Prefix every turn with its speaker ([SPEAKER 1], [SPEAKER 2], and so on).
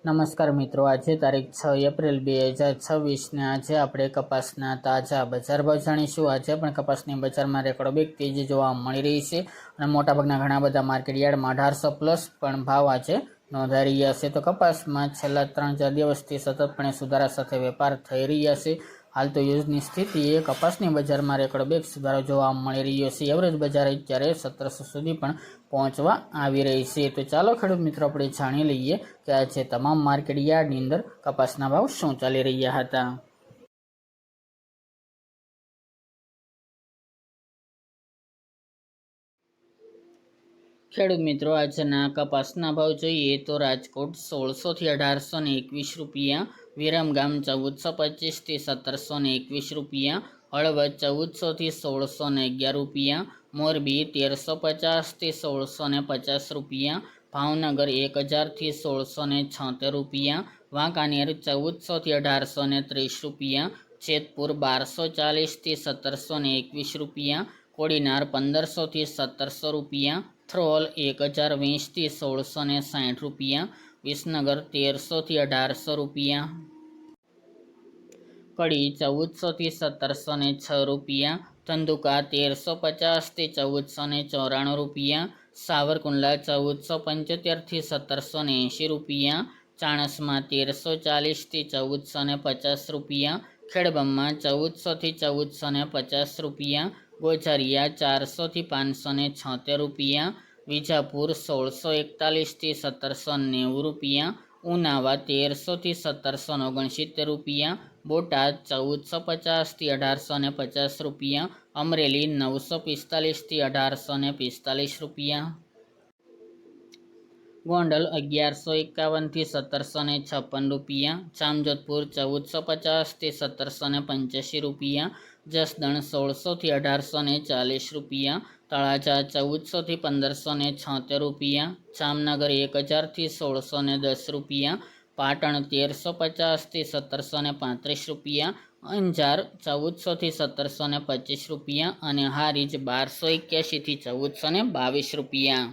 [SPEAKER 1] નમસ્કાર મિત્રો, આજે તારીખ 6 એપ્રિલ 2026 આજે આપણે કપાસના તાજા બજાર ભાવ જાણીશું। આજે પણ કપાસની બજારમાં રેકોર્ડ બ્રેક તેજી જોવા મળી રહી છે અને મોટાભાગના ઘણા બધા માર્કેટ યાર્ડમાં 1800 પ્લસ પણ ભાવ આજે નોંધાઈ રહ્યા છે। તો કપાસમાં છેલ્લા 3-4 દિવસથી સતતપણે સુધારા સાથે વેપાર થઈ રહ્યા છે। હાલ તો યુઝની સ્થિતિએ કપાસની બજારમાં રેકોર્ડ બ્રેક સુધારો જોવા મળી રહ્યો છે। એવરેજ બજાર અત્યારે 1700 સુધી પણ પહોંચવા આવી રહી છે। તો ચાલો ખેડૂત મિત્રો આપણે જાણી લઈએ કે આજે તમામ માર્કેટ યાર્ડની અંદર કપાસના ભાવ શું ચાલી રહ્યા હતા। ખેડૂત મિત્રો, આજના કપાસના ભાવ જોઈએ તો રાજકોટ 1600 થી 1821 રૂપિયા, વિરમગામ 1425 થી 1721 રૂપિયા, હળવદ 1400 થી 1611 રૂપિયા, મોરબી 1350 થી 1650 રૂપિયા, ભાવનગર 1000 થી 1676 રૂપિયા, વાંકાનેર 1400 થી 1830 રૂપિયા, જેતપુર 1240 થી 1721 રૂપિયા, કોડીનાર 1500 થી 1700 રૂપિયા, થ્રોલ 1020 થી 1660 રૂપિયા, વિસનગર 1300 થી 1800 રૂપિયા, કડી 1400 થી 1706 રૂપિયા, ધંધુકા 1350 થી 1494 રૂપિયા, સાવરકુંડલા 1475 થી 1780 રૂપિયા, ચાણસમાં 1340 થી 1450 રૂપિયા, ખેડબ્રહ્મા 1400 થી 1450 રૂપિયા, ગોઝારિયા 400 થી 576 રૂપિયા, વિજાપુર 1641 થી 1790 રૂપિયા, ઉનાવા 1300 થી 1769 રૂપિયા, બોટાદ 1450 થી 1850 રૂપિયા, અમરેલી 945 થી 1845 રૂપિયા, ગોંડલ 1151 થી 1756 રૂપિયા, જામજોધપુર 1450 થી 1785 રૂપિયા, જસદણ 1600 થી 1840 રૂપિયા, તળાજા 1400 થી 1576 રૂપિયા, જામનગર 1000 થી 1610 રૂપિયા, પાટણ 1350 થી 1735 રૂપિયા, અંજાર 1400 થી 1725 રૂપિયા અને હારીજ 1281 થી 1422 રૂપિયા।